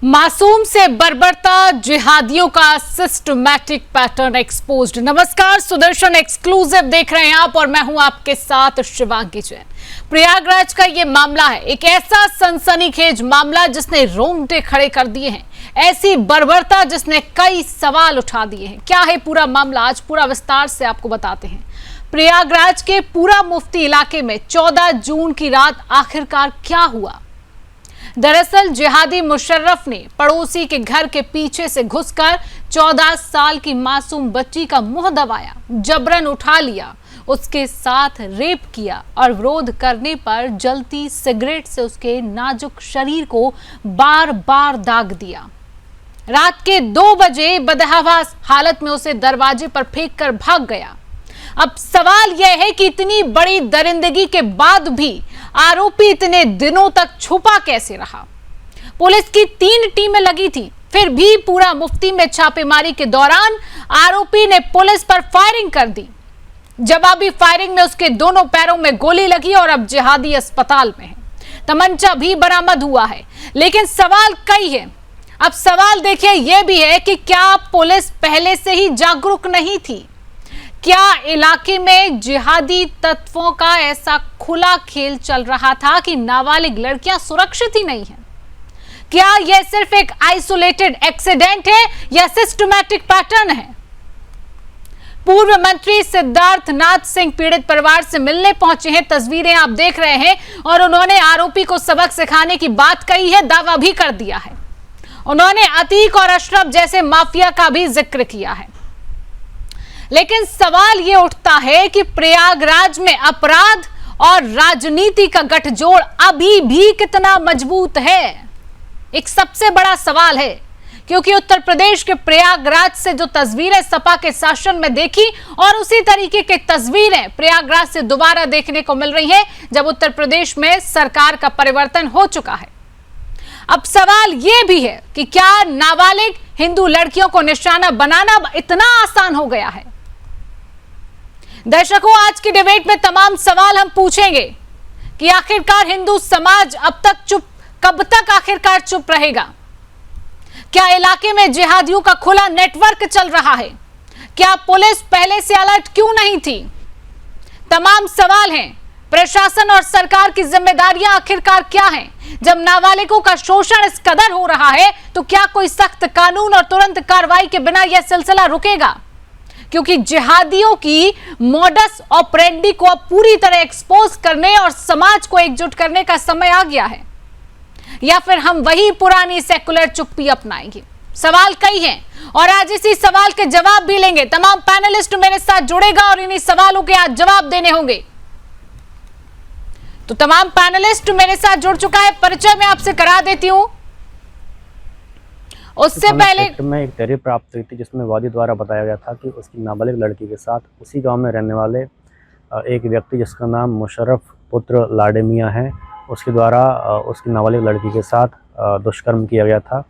मासूम से बर्बरता, जिहादियों का सिस्टमैटिक पैटर्न एक्सपोज्ड। नमस्कार, सुदर्शन एक्सक्लूसिव देख रहे हैं आप और मैं हूं आपके साथ शिवांगी जैन। प्रयागराज का ये मामला है एक ऐसा सनसनीखेज मामला जिसने रोंगटे खड़े कर दिए हैं, ऐसी बर्बरता जिसने कई सवाल उठा दिए हैं। क्या है पूरा मामला, आज पूरा विस्तार से आपको बताते हैं। प्रयागराज के पूरा मुफ्ती इलाके में 14 जून की रात आखिरकार क्या हुआ? दरअसल जिहादी मुशर्रफ ने पड़ोसी के घर के पीछे से घुसकर 14 साल की मासूम बच्ची का मुंह दबाया, जबरन उठा लिया, उसके साथ रेप किया और विरोध करने पर जलती सिगरेट से उसके नाजुक शरीर को बार बार दाग दिया। रात के 2 बजे बदहवास हालत में उसे दरवाजे पर फेंक कर भाग गया। अब सवाल यह है कि इतनी बड़ी दरिंदगी के बाद भी आरोपी इतने दिनों तक छुपा कैसे रहा? पुलिस की 3 टीमें लगी थी, फिर भी पूरा मुफ्ती में छापेमारी के दौरान आरोपी ने पुलिस पर फायरिंग कर दी। जवाबी फायरिंग में उसके दोनों पैरों में गोली लगी और अब जिहादी अस्पताल में है। तमंचा भी बरामद हुआ है, लेकिन सवाल कई है। अब सवाल देखिए यह भी है कि क्या पुलिस पहले से ही जागरूक नहीं थी? क्या इलाके में जिहादी तत्वों का ऐसा खुला खेल चल रहा था कि नाबालिग लड़कियां सुरक्षित ही नहीं हैं? क्या यह सिर्फ एक आइसोलेटेड एक्सीडेंट है या सिस्टमैटिक पैटर्न है? पूर्व मंत्री सिद्धार्थ नाथ सिंह पीड़ित परिवार से मिलने पहुंचे हैं, तस्वीरें आप देख रहे हैं, और उन्होंने आरोपी को सबक सिखाने की बात कही है, दावा भी कर दिया है। उन्होंने अतीक और अशरफ जैसे माफिया का भी जिक्र किया है। लेकिन सवाल यह उठता है कि प्रयागराज में अपराध और राजनीति का गठजोड़ अभी भी कितना मजबूत है? एक सबसे बड़ा सवाल है, क्योंकि उत्तर प्रदेश के प्रयागराज से जो तस्वीरें सपा के शासन में देखी और उसी तरीके की तस्वीरें प्रयागराज से दोबारा देखने को मिल रही हैं जब उत्तर प्रदेश में सरकार का परिवर्तन हो चुका है। अब सवाल यह भी है कि क्या नाबालिग हिंदू लड़कियों को निशाना बनाना इतना आसान हो गया है? दर्शकों, आज की डिबेट में तमाम सवाल हम पूछेंगे कि आखिरकार हिंदू समाज अब तक कब तक आखिरकार चुप रहेगा? क्या इलाके में जिहादियों का खुला नेटवर्क चल रहा है? क्या पुलिस पहले से अलर्ट क्यों नहीं थी? तमाम सवाल हैं। प्रशासन और सरकार की जिम्मेदारियां आखिरकार क्या हैं? जब नाबालिगों का शोषण इस कदर हो रहा है तो क्या कोई सख्त कानून और तुरंत कार्रवाई के बिना यह सिलसिला रुकेगा? क्योंकि जिहादियों की मॉडस ऑपरेंडी को अब पूरी तरह एक्सपोज करने और समाज को एकजुट करने का समय आ गया है, या फिर हम वही पुरानी सेकुलर चुप्पी अपनाएंगे? सवाल कई हैं और आज इसी सवाल के जवाब भी लेंगे। तमाम पैनलिस्ट मेरे साथ जुड़ेगा और इन्हीं सवालों के आज जवाब देने होंगे। तो तमाम पैनलिस्ट मेरे साथ जुड़ चुका है, परिचय मैं आपसे करा देती हूं। उससे पहले में एक तहरीर प्राप्त हुई थी जिसमें वादी द्वारा बताया गया था कि उसकी नाबालिग लड़की के साथ उसी गांव में रहने वाले एक व्यक्ति जिसका नाम मुशर्रफ पुत्र लाडे मियां है, उसके द्वारा उसकी नाबालिग लड़की के साथ दुष्कर्म किया गया था।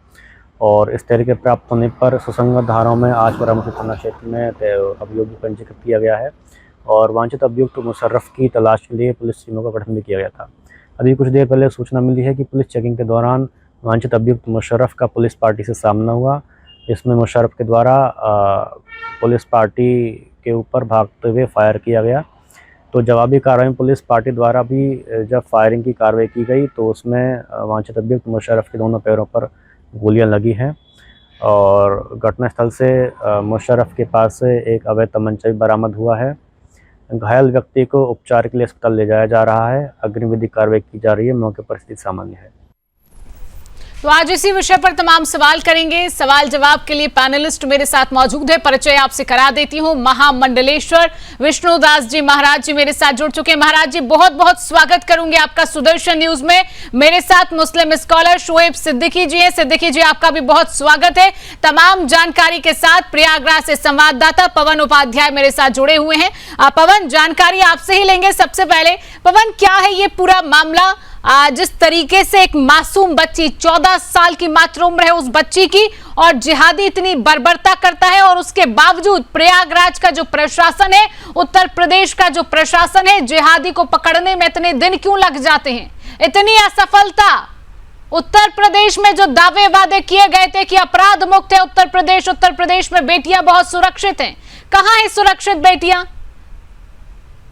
और इस तहरीर प्राप्त होने पर सुसंगत धाराओं में आज बारामती थाना क्षेत्र में अभियोग पंजीकृत किया गया है और वांछित अभियुक्त मुशर्रफ की तलाश के लिए पुलिस टीमों का गठन भी किया गया था। अभी कुछ देर पहले सूचना मिली है कि पुलिस चेकिंग के दौरान वांछित अभियुक्त मुशर्रफ का पुलिस पार्टी से सामना हुआ, जिसमें मुशर्रफ के द्वारा पुलिस पार्टी के ऊपर भागते हुए फायर किया गया। तो जवाबी कार्रवाई में पुलिस पार्टी द्वारा भी जब फायरिंग की कार्रवाई की गई तो उसमें वांछित अभियुक्त मुशर्रफ के दोनों पैरों पर गोलियां लगी हैं और घटनास्थल से मुशर्रफ के पास से एक अवैध तमंचा भी बरामद हुआ है। घायल व्यक्ति को उपचार के लिए अस्पताल ले जाया जा रहा है, अग्रिम कार्रवाई की जा रही है, मौके पर स्थिति सामान्य है। तो आज इसी विषय पर तमाम सवाल करेंगे। सवाल जवाब के लिए पैनलिस्ट मेरे साथ मौजूद है, परिचय आपसे करा देती हूं। महामंडलेश्वर विष्णुदास जी महाराज जी मेरे साथ जुड़ चुके हैं। महाराज जी, बहुत बहुत स्वागत करूंगी आपका सुदर्शन न्यूज में। मेरे साथ मुस्लिम स्कॉलर शोएब सिद्दीकी जी हैं। सिद्दीकी जी, आपका भी बहुत स्वागत है। तमाम जानकारी के साथ प्रयागराज से संवाददाता पवन उपाध्याय मेरे साथ जुड़े हुए हैं। पवन, जानकारी आपसे ही लेंगे। सबसे पहले पवन, क्या है ये पूरा मामला? जिस तरीके से एक मासूम बच्ची, 14 साल की मात्र उम्र है उस बच्ची की, और जिहादी इतनी बर्बरता करता है और उसके बावजूद प्रयागराज का जो प्रशासन है, उत्तर प्रदेश का जो प्रशासन है, जिहादी को पकड़ने में इतने दिन क्यों लग जाते हैं? इतनी असफलता उत्तर प्रदेश में जो दावे वादे किए गए थे कि अपराध मुक्त है उत्तर प्रदेश में बेटियां बहुत सुरक्षित हैं, कहां है सुरक्षित बेटियां?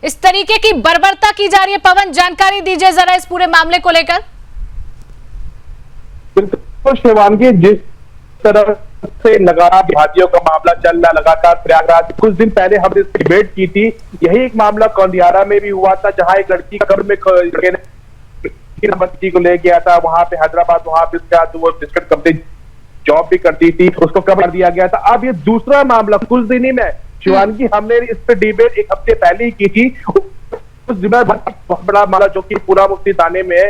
इस तरीके की बर्बरता की जा रही है। पवन, जानकारी दीजिए जरा इस पूरे मामले को लेकर। बिल्कुल शिवांगी, जिस तरह से लगातार जिहादियों का मामला चल रहा, लगातार प्रयागराज, कुछ दिन पहले हमने इस डिबेट की थी, यही एक मामला कौंडियारा में भी हुआ था, जहां एक लड़की का कब्र में बच्ची को ले गया था, वहां पे हैदराबाद, वहां पे उसके बाद वो बिस्किट कंपनी जॉब भी करती थी, उसको कब्र दिया गया था। अब ये दूसरा मामला कुछ दिन ही में शिवांगी, हमने इस पे डिबेट एक हफ्ते पहले ही की थी। उस दिन बहुत बड़ा मामला जो कि पूरा मुफ्ती थाने में है,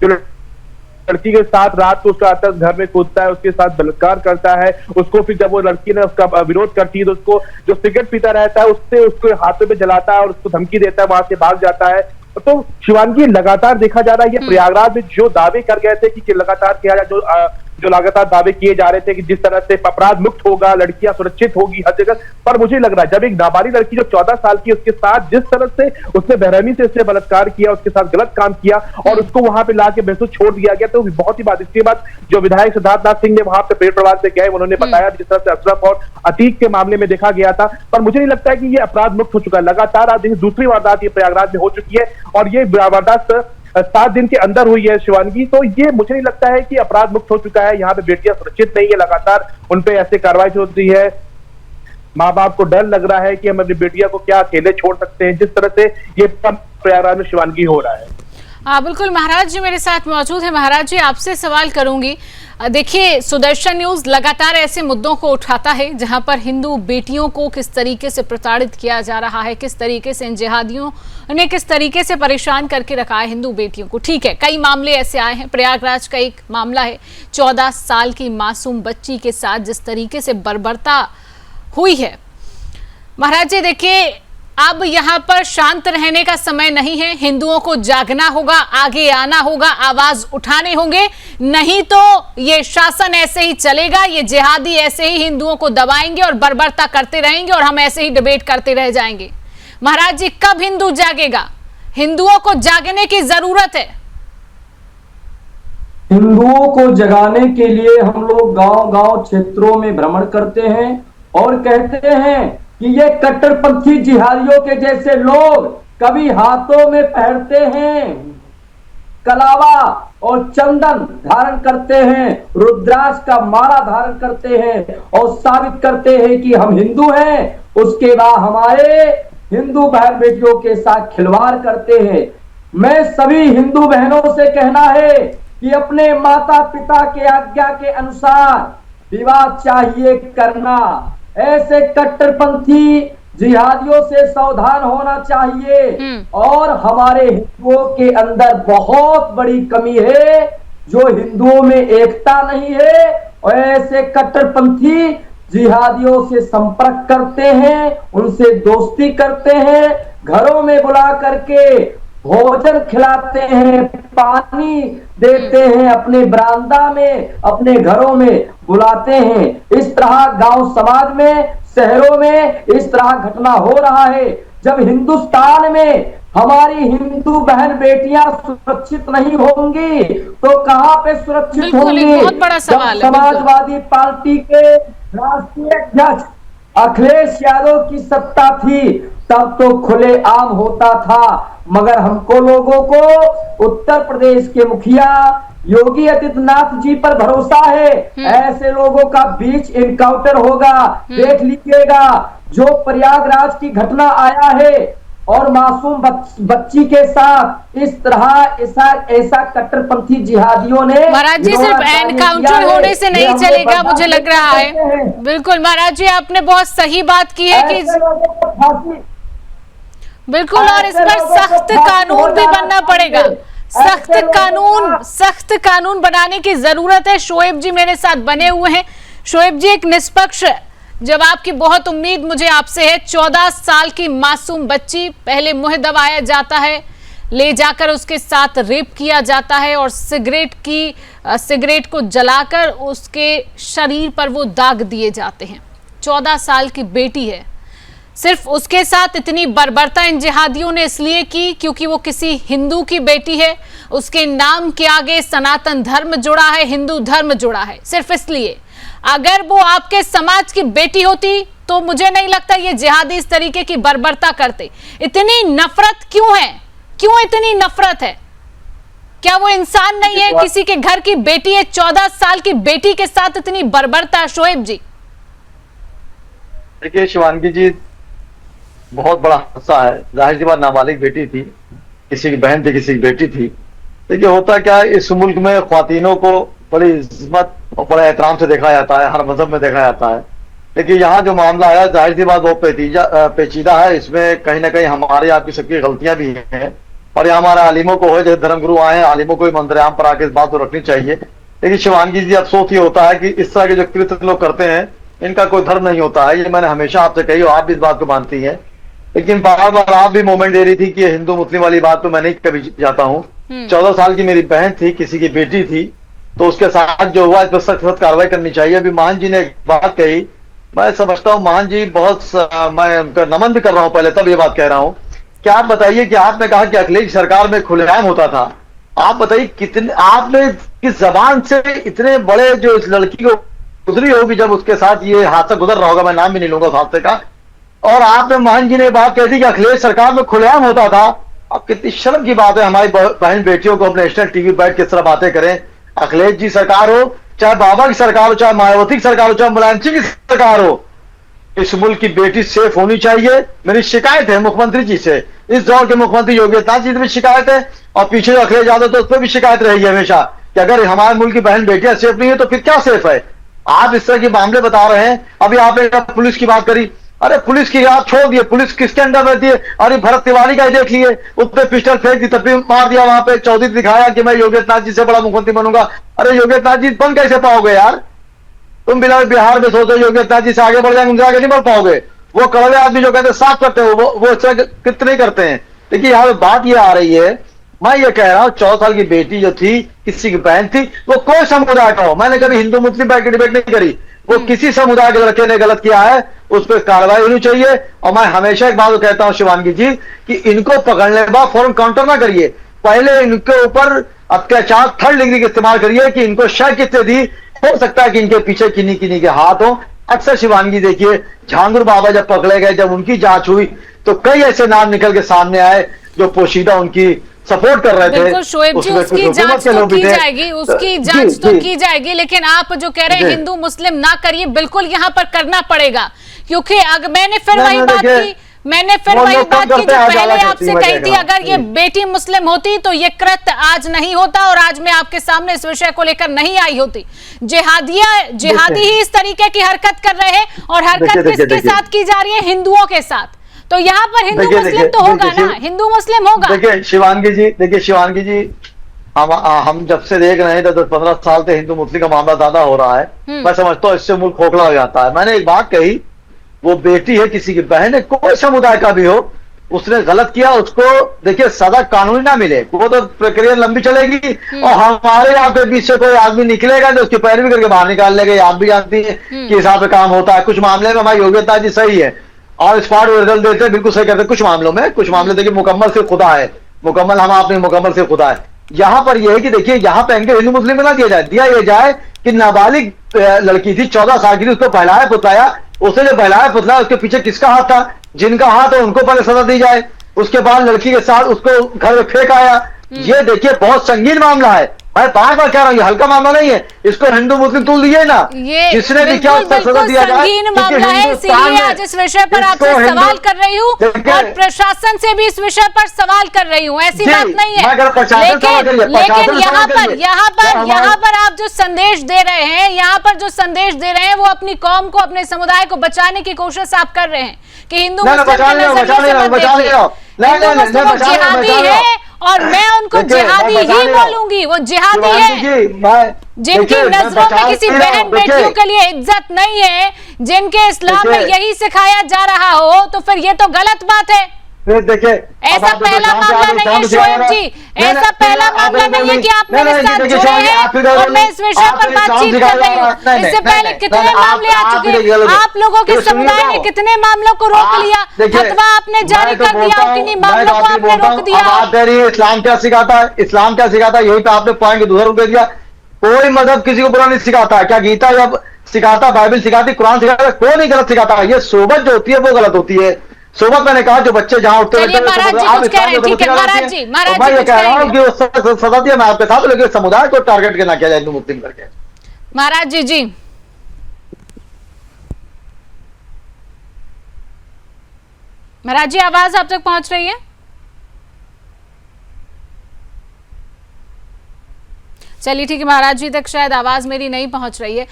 जो लड़की के साथ रात को उसका आता है, घर में कूदता है, उसके साथ बलात्कार करता है, उसको फिर जब वो लड़की ने उसका विरोध करती है तो उसको जो सिगरेट पीता रहता है उससे उसको हाथों पे जलाता है और उसको धमकी देता है, वहां से भाग जाता है। तो शिवांगी, लगातार देखा जा रहा है ये प्रयागराज में जो दावे कर गए थे कि लगातार किया जाए, जो लगातार दावे किए जा रहे थे कि जिस तरह से अपराध मुक्त होगा, लड़कियां सुरक्षित होगी हर जगह, पर मुझे लग रहा है जब एक नाबालिग लड़की जो 14 साल की, उसके साथ जिस तरह से उसने बेरहमी से उसने बलात्कार किया, उसके साथ गलत काम किया और उसको वहां पे लाके बेसुध छोड़ दिया गया, तो बहुत ही बात। इसके बाद जो विधायक सिद्धार्थनाथ सिंह ने वहां पे पेड़ प्रवास से गए, उन्होंने बताया जिस तरह से अशरफ और अतीक के मामले में देखा गया था, पर मुझे नहीं लगता है कि ये अपराध मुक्त हो चुका है। लगातार आज दूसरी वारदात ये प्रयागराज में हो चुकी है और ये वारदात 7 दिन के अंदर हुई है शिवांगी, तो ये मुझे नहीं लगता है कि अपराध मुक्त हो चुका है। यहाँ पे बेटियां सुरक्षित नहीं है, लगातार उन पे ऐसे कार्रवाई होती है। माँ बाप को डर लग रहा है कि हम अपनी बेटियां को क्या अकेले छोड़ सकते हैं, जिस तरह से ये प्रयागराज में शिवांगी हो रहा है। बिल्कुल, महाराज जी मेरे साथ मौजूद है। महाराज जी, आपसे सवाल करूंगी। देखिए, सुदर्शन न्यूज लगातार ऐसे मुद्दों को उठाता है जहां पर हिंदू बेटियों को किस तरीके से प्रताड़ित किया जा रहा है, किस तरीके से इन जिहादियों ने किस तरीके से परेशान करके रखा है हिंदू बेटियों को। ठीक है, कई मामले ऐसे आए हैं, प्रयागराज का एक मामला है, 14 साल की मासूम बच्ची के साथ जिस तरीके से बर्बरता हुई है। महाराज जी देखिए, अब यहाँ पर शांत रहने का समय नहीं है, हिंदुओं को जागना होगा, आगे आना होगा, आवाज उठाने होंगे, नहीं तो ये शासन ऐसे ही चलेगा, ये जिहादी ऐसे ही हिंदुओं को दबाएंगे और बर्बरता करते रहेंगे और हम ऐसे ही डिबेट करते रह जाएंगे। महाराज जी, कब हिंदू जागेगा? हिंदुओं को जागने की जरूरत है। हिंदुओं को जगाने के लिए हम लोग गांव-गांव क्षेत्रों में भ्रमण करते हैं और कहते हैं कि ये कट्टरपंथी जिहादियों के जैसे लोग कभी हाथों में पहनते हैं कलावा और चंदन धारण करते हैं, रुद्राक्ष का माला धारण करते हैं और साबित करते हैं कि हम हिंदू हैं, उसके बाद हमारे हिंदू बहन बेटियों के साथ खिलवाड़ करते हैं। मैं सभी हिंदू बहनों से कहना है कि अपने माता पिता के आज्ञा के अनुसार विवाह चाहिए करना। ऐसे कट्टरपंथी जिहादियों से सावधान होना चाहिए और हमारे हिंदुओं के अंदर बहुत बड़ी कमी है, जो हिंदुओं में एकता नहीं है और ऐसे कट्टरपंथी जिहादियों से संपर्क करते हैं, उनसे दोस्ती करते हैं, घरों में बुला करके भोजन खिलाते हैं, पानी देते हैं, अपने बरामदा में, अपने घरों में बुलाते हैं। इस तरह गांव समाज में, शहरों में इस तरह घटना हो रहा है। जब हिंदुस्तान में हमारी हिंदू बहन बेटियां सुरक्षित नहीं होंगी तो कहां पे सुरक्षित होंगी? बहुत बड़ा सवाल है। समाजवादी पार्टी के राष्ट्रीय अध्यक्ष अखिलेश यादव की सत्ता थी तब तो खुले आम होता था, मगर हमको लोगों को उत्तर प्रदेश के मुखिया योगी आदित्यनाथ जी पर भरोसा है। ऐसे लोगों का बीच इनकाउंटर होगा, देख लीजिएगा। जो प्रयागराज की घटना आया है और मासूम बच्ची के साथ इस तरह ऐसा कट्टरपंथी जिहादियों ने, महाराज जी सिर्फ एनकाउंटर होने से नहीं चलेगा, मुझे लग रहा है। बिल्कुल महाराज जी, आपने बहुत सही बात की है कि बिल्कुल, और इस पर सख्त कानून भी बनना पड़ेगा। सख्त कानून बनाने की जरूरत है। शोएब जी मेरे साथ बने हुए हैं। शोएब जी, एक निष्पक्ष जवाब की बहुत उम्मीद मुझे आपसे है। 14 साल की मासूम बच्ची, पहले मुंह दबाया जाता है, ले जाकर उसके साथ रेप किया जाता है और सिगरेट को जलाकर उसके शरीर पर वो दाग दिए जाते हैं। 14 साल की बेटी है, सिर्फ उसके साथ इतनी बर्बरता इन जिहादियों ने इसलिए की क्योंकि वो किसी हिंदू की बेटी है, उसके नाम के आगे सनातन धर्म जुड़ा है, हिंदू धर्म जुड़ा है, सिर्फ इसलिए। अगर वो आपके समाज की बेटी होती तो मुझे नहीं लगता ये जिहादी इस तरीके की बर्बरता करते। इतनी नफरत क्यों है, क्यों इतनी नफरत है? क्या वो इंसान नहीं है? किसी के घर की बेटी है, 14 साल की बेटी के साथ इतनी बर्बरता। शोएब जी देखिए शिवांगी जी, बहुत बड़ा हादसा है। जाहिर सी बात नाबालिग बेटी थी, किसी की बहन थी, किसी की बेटी थी। देखिए होता क्या है, इस मुल्क में ख्वातीनों को बड़ी इज्जत और बड़े एहतराम से देखा जाता है, हर मजहब में देखा जाता है। लेकिन यहाँ जो मामला आया, जाहिर सी बात बहुत पेचीदा है। इसमें कहीं ना कहीं हमारे आपकी सबकी गलतियां भी हैं, और यहाँ हमारे आलिमों को हो, जैसे धर्मगुरु आए हैं, आलिमों को भी मंदरआम पर आके इस बात को रखनी चाहिए। लेकिन शिवांगी जी, अफसोस ये होता है कि इस तरह के जो कृत्य लोग करते हैं, इनका कोई धर्म नहीं होता है। ये मैंने हमेशा आपसे कही और आप भी इस बात को मानती हैं। लेकिन बार बार आप भी मोमेंट दे रही थी कि हिंदू मुस्लिम वाली बात तो मैं नहीं कभी जाता हूँ। 14 साल की मेरी बहन थी, किसी की बेटी थी, तो उसके साथ जो हुआ इस पर सख्त कार्रवाई करनी चाहिए। अभी महान जी ने एक बात कही, मैं समझता हूँ महान जी बहुत, मैं उनका नमन भी कर रहा हूँ पहले, तब ये बात कह रहा हूँ कि आप बताइए कि आपने कहा कि अखिलेश सरकार में खुलेआम होता था। आप बताइए कितने, आपने किस जबान से इतने बड़े जो इस लड़की को गुजरी होगी जब उसके साथ ये हादसा गुजर रहा होगा, मैं नाम भी नहीं लूंगा उस हादसे का, और आपने महान जी ने बात कह दी कि अखिलेश सरकार में खुलेआम होता था। अब कितनी शर्म की बात है, हमारी बहन बेटियों को अपने नेशनल टीवी बैठ के इस तरह बातें करें। अखिलेश जी सरकार हो, चाहे बाबा की सरकार हो, चाहे मायावती की सरकार हो, चाहे मुलायम सिंह की सरकार हो, इस मुल्क की बेटी सेफ होनी चाहिए। मेरी शिकायत है मुख्यमंत्री जी से, इस दौर के मुख्यमंत्री योगी आदित्यनाथ जी से भी शिकायत है, और पीछे जो अखिलेश यादव तो उस पर भी शिकायत रहेगी हमेशा कि अगर हमारे मुल्क की बहन बेटियां सेफ नहीं है तो फिर क्या सेफ है। आप इस तरह के मामले बता रहे हैं। अभी आपने पुलिस की बात करी, अरे पुलिस की आप छोड़ दिए, पुलिस किसके अंडर रहती है? अरे भरत तिवारी का ही देख लिए, उस पर पिस्टल फेंक दी, तब भी मार दिया। वहां पे चौधरी दिखाया कि मैं योगी आदित्यनाथ जी से बड़ा मुख्यमंत्री बनूंगा। अरे योगी आदित्यनाथ जी बन कैसे पाओगे यार? तुम बिहार में सोचो योगी आदित्यनाथ जी से आगे बढ़ जाएंगे, उनसे आगे नहीं बढ़ पाओगे। वो कड़वे आदमी जो कहते हैं साफ करते हो, वो इस तरह कितने करते हैं। देखिए यहाँ पे बात ये आ रही है, मैं ये कह रहा हूँ 14 साल की बेटी जो थी, किसी की बहन थी, वो कोई समुदाय का हो, मैंने कभी हिंदू मुस्लिम बैठ के डिबेट नहीं करी, वो किसी समुदाय के लड़के ने गलत किया है, उस पर कार्रवाई होनी चाहिए। और मैं हमेशा एक बात कहता हूँ शिवांगी जी कि इनको पकड़ने के बाद फौरन काउंटर ना करिए, पहले इनके ऊपर अत्याचार 3rd डिग्री का इस्तेमाल करिए कि इनको शय कितने दी, हो सकता है कि इनके पीछे किन्हीं किन्हीं के हाथ हो। अक्सर शिवांगी देखिए, झांगुर बाबा जब पकड़े गए, जब उनकी जांच हुई तो कई ऐसे नाम निकल के सामने आए जो पोशीदा उनकी सपोर्ट कर रहे थे। बिल्कुल शोएब जी, उसकी जांच तो की जाएगी, उसकी जांच तो की जाएगी, लेकिन आप जो कह रहे हैं हिंदू मुस्लिम ना करिए, बिल्कुल यहाँ पर करना पड़ेगा। क्योंकि अगर मैंने फिर वही बात की जो पहले आपसे कही थी, अगर ये बेटी मुस्लिम होती तो ये कृत्य आज नहीं होता और आज मैं आपके सामने इस विषय को लेकर नहीं आई होती। जिहादी ही इस तरीके की हरकत कर रहे हैं, और हरकत किसके साथ की जा रही है? हिंदुओं के साथ। तो यहाँ पर हिंदू मुस्लिम तो होगा ना, हिंदू मुस्लिम होगा। देखिए शिवांगी जी, हम जब से देख रहे हैं तो 10-15 साल से हिंदू मुस्लिम का मामला ज्यादा हो रहा है। मैं समझता हूँ इससे मुल्क खोखला हो जाता है। मैंने एक बात कही, वो बेटी है, किसी की बहन है, कोई समुदाय का भी हो, उसने गलत किया, उसको देखिए सजा कानूनी ना मिले, वो तो प्रक्रिया लंबी चलेगी। और हमारे यहाँ पे बीच से कोई आदमी निकलेगा जो उसकी पैरवी करके बाहर निकाल लेगा। आप भी जानती है कि हिसाब से काम होता है। कुछ मामले में हमारी योगी आदित्यनाथ जी सही है और स्पॉट रिजल्ट देते हैं, बिल्कुल सही करते हैं। कुछ मामलों में देखिए मुकम्मल से खुदा है, मुकम्मल हम आपने मुकम्मल से खुदा है। यहाँ पर यह है कि देखिए यहाँ पे इनके हिंदू मुस्लिम में ना दिया ये जाए कि नाबालिग लड़की थी, 14 साल की थी, उसको बहलाया पुतलाया, उसने जो बहलाया पुतलाया उसके पीछे किसका हाथ था? जिनका हाथ है उनको पहले सजा दी जाए, उसके बाद लड़की के साथ उसको घर में फेंक आया। ये देखिए बहुत संगीन मामला है, मैं बार बार कह रहा हूँ ये हल्का मामला नहीं है, इसको हिंदू मुस्लिम तुल दिए ना, जिसने भी क्या उसका सजा दिया जाए। संगीन मामला है, इसीलिए आज इस विषय पर आपसे सवाल कर रही हूँ और प्रशासन से भी इस विषय पर सवाल कर रही हूँ, ऐसी बात नहीं है। लेकिन यहाँ पर आप जो संदेश दे रहे हैं, वो अपनी कौम को, अपने समुदाय को बचाने की कोशिश आप कर रहे हैं कि हिंदू जिहादी है और मैं उनको जिहादी ही बोलूंगी। वो जिहादी है जिनकी नजरों में किसी बहन बेटियों के लिए इज्जत नहीं है, जिनके इस्लाम में यही सिखाया जा रहा हो, तो फिर ये तो गलत बात है। फिर देखिए ऐसा पहला मामला नहीं है शोएब जी, ऐसा पहला मामला नहीं है कि आप मेरे साथ जुड़े हैं और मैं इस विषय पर बातचीत कर रही हूँ। इससे पहले कितने मामले आ चुके हैं, आप लोगों के समुदाय ने कितने मामलों को रोक लिया, फतवा आपने जारी कर दिया और किन्हीं मामलों को आपने रोक दिया। इस्लाम क्या सिखाता है, इस्लाम क्या सिखाता है, यही तो आपने पॉइंट दूसरा रुक दिया। कोई मदद किसी को बुरा नहीं सिखाता है, क्या गीता जब सिखाता, बाइबल सिखाती, कुरान सिखाता, कोई नहीं गलत सिखाता है। ये सोबत जो होती है वो गलत होती है। सोबत मैंने कहा जो बच्चे जहां उठते महाराज जी कुछ कह रहे हैं, ठीक है महाराज जी, मैं ये कह रहा हूँ कि सजा दिया मैं आपके साथ, लेकिन समुदाय को टारगेट करना किया जाए हिंदू मुस्लिम करके। महाराज जी महाराज जी आवाज आप तक पहुंच रही है? चलिए ठीक है, महाराज जी तक शायद आवाज मेरी नहीं पहुंच रही है।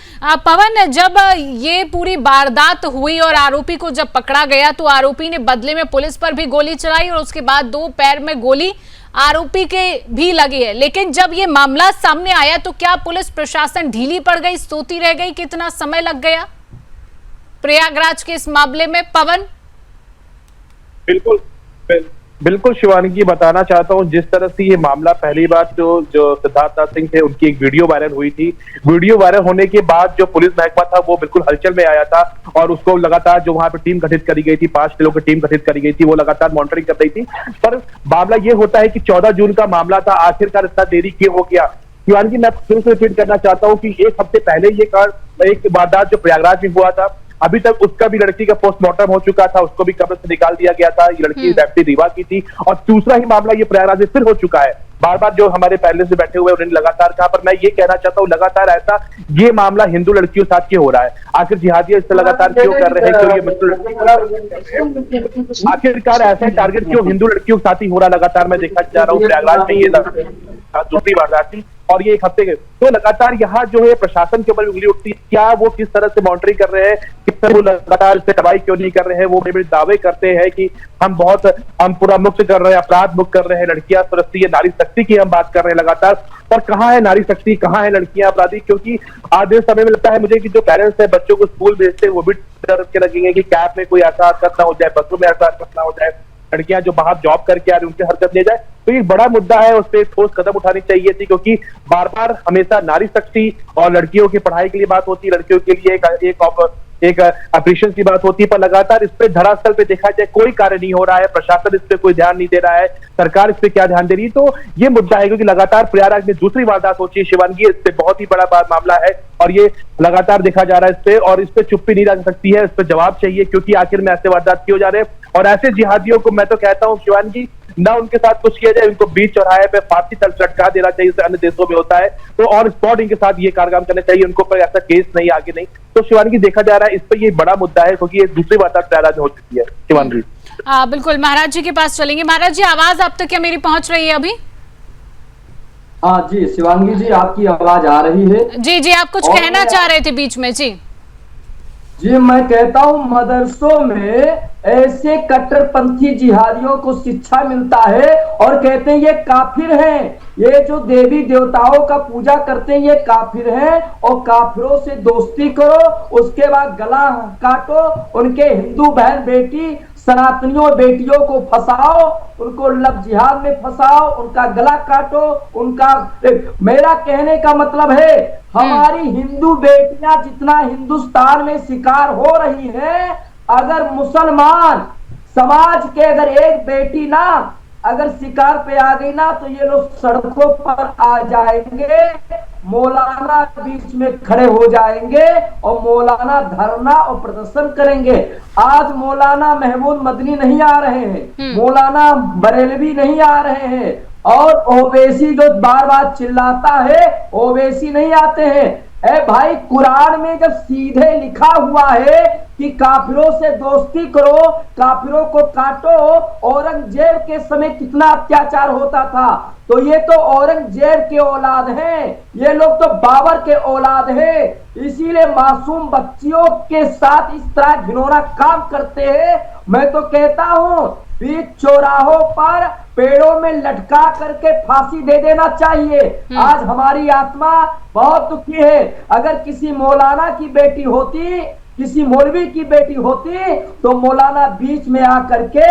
पवन, जब ये पूरी वारदात हुई और आरोपी को जब पकड़ा गया तो आरोपी ने बदले में पुलिस पर भी गोली चलाई और उसके बाद 2 पैर में गोली आरोपी के भी लगी है। लेकिन जब ये मामला सामने आया तो क्या पुलिस प्रशासन ढीली पड़ गई, सोती रह गई, कितना समय लग गया प्रयागराज के इस मामले में? पवन बिल्कुल शिवानी, बताना चाहता हूँ जिस तरह से ये मामला पहली बार जो सिद्धार्थ सिंह थे उनकी एक वीडियो वायरल हुई थी। वीडियो वायरल होने के बाद जो पुलिस महकमा था वो बिल्कुल हलचल में आया था और उसको लगातार जो वहां पे टीम गठित करी गई थी, 5 लोगों की टीम गठित करी गई थी, वो लगातार मॉनिटरिंग कर रही थी। पर मामला ये होता है कि 14 जून का मामला था, आखिरकार इतना देरी क्यों हो गया? शिवानी, मैं फिर से रिपीट करना चाहता हूँ कि 1 हफ्ते पहले ये एक वारदात जो प्रयागराज में हुआ था, अभी तक उसका भी लड़की का पोस्टमार्टम हो चुका था, उसको भी कब्र से निकाल दिया गया था। ये लड़की रैप्टी रीवा की थी और दूसरा ही मामला ये प्रयागराज में फिर हो चुका है। बार बार जो हमारे पहले से बैठे हुए उन्होंने लगातार कहा, पर मैं ये कहना चाहता हूँ लगातार ऐसा ये मामला हिंदू लड़कियों के साथ क्यों हो रहा है? आखिर जिहादी इससे लगातार क्यों कर रहे हैं? क्यों ये मुस्लिम आखिरकार ऐसे टारगेट क्यों हिंदू लड़कियों के साथ ही हो रहा लगातार? मैं देखा जा रहा हूँ प्रयागराज में ये दूसरी वारदात थी और ये 1 हफ्ते के तो लगातार यहाँ जो है प्रशासन के ऊपर उंगली उठती है। क्या वो किस तरह से मॉनिटरिंग कर रहे हैं, किस तरह वो लगातार इससे दवाई क्यों नहीं कर रहे हैं? वो बड़े दावे करते हैं कि हम पूरा मुक्त कर रहे हैं, अपराध मुक्त कर रहे हैं, लड़कियां सुरक्षित है, नारी शक्ति की हम बात कर रहे हैं लगातार। पर कहाँ है नारी शक्ति, कहाँ है लड़कियां अपराधी? क्योंकि आज इस समय में लगता है मुझे कि जो पेरेंट्स है बच्चों को स्कूल भेजते हैं वो भी डर के लगेंगे कि कैब में कोई ऐसा हरकत ना हो जाए, बसों में ऐसा हरकत ना हो जाए, लड़कियां जो बाहर जॉब करके आ रही उनकी हरकत ले जाए। तो ये बड़ा मुद्दा है, उस पर ठोस कदम उठानी चाहिए थी, क्योंकि बार बार हमेशा नारी शक्ति और लड़कियों की पढ़ाई के लिए बात होती है, लड़कियों के लिए एक अप्रिशिएशन की बात होती है, पर लगातार इस पे धरातल पे देखा जाए कोई कार्य नहीं हो रहा है। प्रशासन इस पे कोई ध्यान नहीं दे रहा है, सरकार इस पे क्या ध्यान दे रही है? तो ये मुद्दा है, क्योंकि लगातार प्रयागराज में दूसरी वारदात होती है शिवानगी, इस पे बहुत ही बड़ा मामला है और ये लगातार देखा जा रहा है इस पे, और इस पे चुप्पी नहीं रह सकती है, इस पे जवाब चाहिए, क्योंकि आखिर में ऐसे वारदात क्यों जा रहे हैं? और ऐसे जिहादियों को मैं तो कहता हूँ शिवानगी, ना उनके साथ कुछ किया जाए, उनको बीच चौराहे पे फांसी तल लटका देना चाहिए, जैसे अन्य देशों में होता है, तो और स्पॉट इनके साथ ये कार्यक्रम करना चाहिए, उनको पर ऐसा केस नहीं, आगे नहीं। तो शिवानगी देखा जा रहा है इस पर ये बड़ा मुद्दा है, क्योंकि ये दूसरी वारदात प्रयागराज में हो चुकी है शिवानगी। बिल्कुल, महाराज जी के पास चलेंगे। महाराज जी आवाज आप तक क्या मेरी पहुंच रही है अभी? हाँ जी शिवांगी जी, आपकी आवाज आ रही है। जी जी, आप कुछ कहना चाह रहे थे बीच में। जी जी, मैं कहता हूं मदरसों में ऐसे कट्टरपंथी जिहादियों को शिक्षा मिलता है और कहते हैं ये काफिर हैं, ये जो देवी देवताओं का पूजा करते हैं ये काफिर हैं, और काफिरों से दोस्ती करो, उसके बाद गला काटो, उनके हिंदू बहन बेटी सनातनियों बेटियों को फंसाओ, उनको लव जिहाद में फंसाओ, उनका गला काटो, उनका मेरा कहने का मतलब है हमारी हिंदू बेटियां जितना हिंदुस्तान में शिकार हो रही हैं, अगर मुसलमान समाज के अगर एक बेटी ना अगर शिकार पे आ गई ना तो ये लोग सड़कों पर आ जाएंगे, मौलाना बीच में खड़े हो जाएंगे और मौलाना धरना और प्रदर्शन करेंगे। आज मौलाना महमूद मदनी नहीं आ रहे हैं, मौलाना बरेलवी नहीं आ रहे हैं, और ओवैसी जो बार बार चिल्लाता है ओवैसी नहीं आते हैं। ए भाई, कुरान में जब सीधे लिखा हुआ है कि काफिरों से दोस्ती करो, काफिरों को काटो, औरंगजेब के समय कितना अत्याचार होता था, तो ये तो औरंगजेब के औलाद हैं, ये लोग तो बाबर के औलाद हैं, इसीलिए मासूम बच्चियों के साथ इस तरह घिनौना काम करते हैं। मैं तो कहता हूं बीच चौराहों पर पेड़ों में लटका करके फांसी दे देना चाहिए। आज हमारी आत्मा बहुत दुखी है, अगर किसी मौलाना की बेटी होती किसी मौलवी की बेटी होती तो मौलाना बीच में आकर के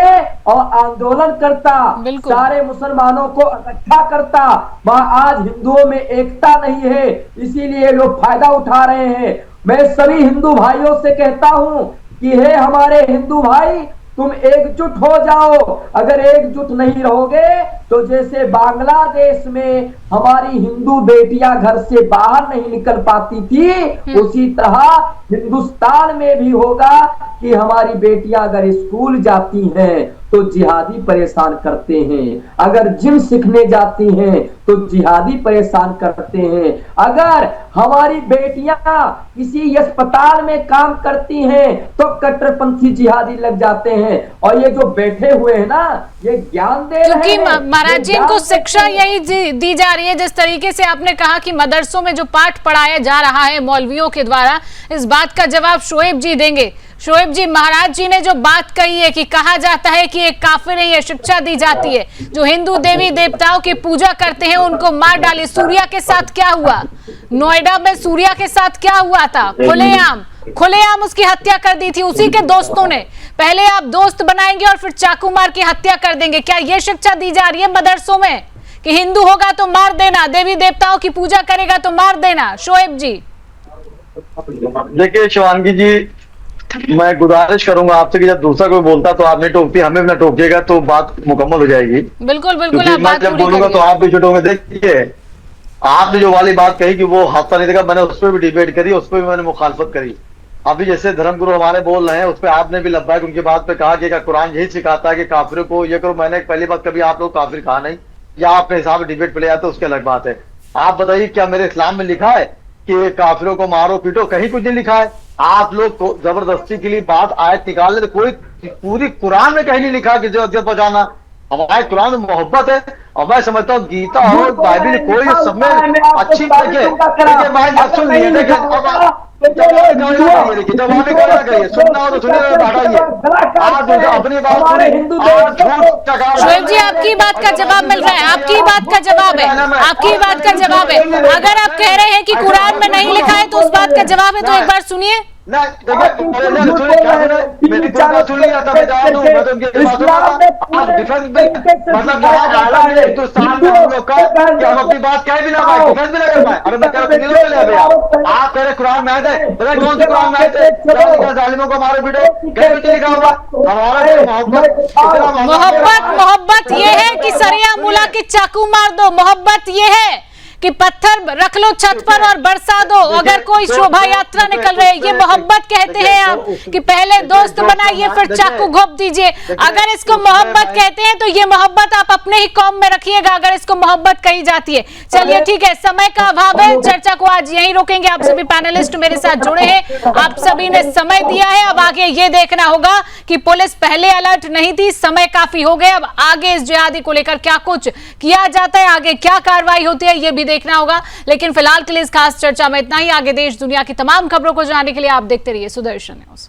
और आंदोलन करता, बिल्कुल। सारे मुसलमानों को इकट्ठा करता। वहां आज हिंदुओं में एकता नहीं है, इसीलिए लोग फायदा उठा रहे हैं। मैं सभी हिंदू भाइयों से कहता हूं कि हे हमारे हिंदू भाई, तुम एकजुट हो जाओ। अगर एकजुट नहीं रहोगे तो जैसे बांग्लादेश में हमारी हिंदू बेटियां घर से बाहर नहीं निकल पाती थी, उसी तरह हिंदुस्तान में भी होगा कि हमारी बेटियां अगर स्कूल जाती हैं तो जिहादी परेशान करते हैं, अगर जिम सीखने जाती हैं तो जिहादी परेशान करते हैं, अगर हमारी बेटियां किसी अस्पताल में काम करती हैं तो कट्टरपंथी जिहादी लग जाते हैं। और ये जो बैठे हुए हैं ना, ये ज्ञान दे रहे क्योंकि हैं। महाराज जी, इनको शिक्षा यही दी जा रही है। जिस तरीके से आपने कहा कि मदरसों में जो पाठ पढ़ाया जा रहा है मौलवियों के द्वारा, इस बात का जवाब शोएब जी देंगे। शोएब जी, महाराज जी ने जो बात कही है कि कहा जाता है कि एक काफिर है, ये शिक्षा दी जाती है, जो हिंदू देवी देवताओं की पूजा करते हैं उनको मार डालिए। सूर्या के साथ क्या हुआ? नोएडा में सूर्या के साथ क्या हुआ था? खुलेआम उसकी हत्या कर दी थी उसी के दोस्तों ने। पहले आप दोस्त बनाएंगे और फिर चाकू मार की हत्या कर देंगे। क्या ये शिक्षा दी जा रही है मदरसों में कि हिंदू होगा तो मार देना, देवी देवताओं की पूजा करेगा तो मार देना? शोएब जी देखिए शिवांगी जी, मैं गुजारिश करूंगा आपसे कि जब दूसरा कोई बोलता तो आप नहीं टोकती, हमें भी ना टोकिएगा तो बात मुकम्मल हो जाएगी। बिल्कुल बिल्कुल, क्योंकि आप मैं बात जब पूरी बोलूंगा करिए। तो आप भी छुटोगे। देखिए आपने जो वाली बात कही कि वो हादसा नहीं देखा, मैंने उस पर भी डिबेट करी, उस पर भी मैंने मुखालफत करी। अभी जैसे धर्मगुरु हमारे बोल रहे हैं उस पर आपने भी लब्बैक उनकी बात पे कहा कि कुरान यही सिखाता है कि काफिरों को ये करो। मैंने पहली बात कभी आप लोग काफिर कहा नहीं, या आपने हिसाब से डिबेट पे ले आते उसकी अलग बात है। आप बताइए क्या मेरे इस्लाम में लिखा है कि काफिरों को मारो पीटो? कहीं कुछ नहीं लिखा है। आप लोग तो जबरदस्ती के लिए बात आयत निकाल ले, तो कोई पूरी कुरान में कहीं नहीं लिखा कि जो अजियत पहुंचाना। हमारे कुरान में मोहब्बत है और मैं समझता हूँ गीता और बाइबिल कोई सब में अच्छी देखिए भाई बात सुन लीजिए। देखिए सुनना हो तो सुनिए, अपनी बात शोएब जी, आपकी बात का जवाब मिल रहा है, आपकी बात का जवाब है, आपकी बात का जवाब है। अगर आप कह रहे हैं कि कुरान में नहीं लिखा है तो उस बात का जवाब है, तो एक बार सुनिए। अपनी बात कह भी ना पाए, डिफेंस भी ना कर पाए। अरे मैं कह रहा हूँ आप कह रहे कुरान में आए थे, कौन से कुरान में आए थे जालिमों को मारो पीटो? कहीं कुछ लिखा होगा? हमारा मोहब्बत ये है कि सरिया मुला की चाकू मार दो। मोहब्बत ये है कि पत्थर रख लो छत पर और बरसा दो अगर कोई शोभा यात्रा निकल रही है। ये मोहब्बत कहते हैं आप कि पहले दोस्त बनाइए फिर चाकू घोंप दीजिए। अगर इसको मोहब्बत कहते हैं तो ये मोहब्बत आप अपने ही कौम में रखिएगा अगर इसको मोहब्बत कही जाती है। चलिए ठीक है, समय का अभाव है, चर्चा को आज यहीं रोकेंगे। आप सभी पैनलिस्ट मेरे साथ जुड़े हैं, आप सभी ने समय दिया है। अब आगे ये देखना होगा कि पुलिस पहले अलर्ट नहीं थी, समय काफी हो गए। अब आगे इस जिहादी को लेकर क्या कुछ किया जाता है, आगे क्या कार्रवाई होती है, ये भी देखना होगा। लेकिन फिलहाल के लिए इस खास चर्चा में इतना ही। आगे देश दुनिया की तमाम खबरों को जानने के लिए आप देखते रहिए सुदर्शन न्यूज।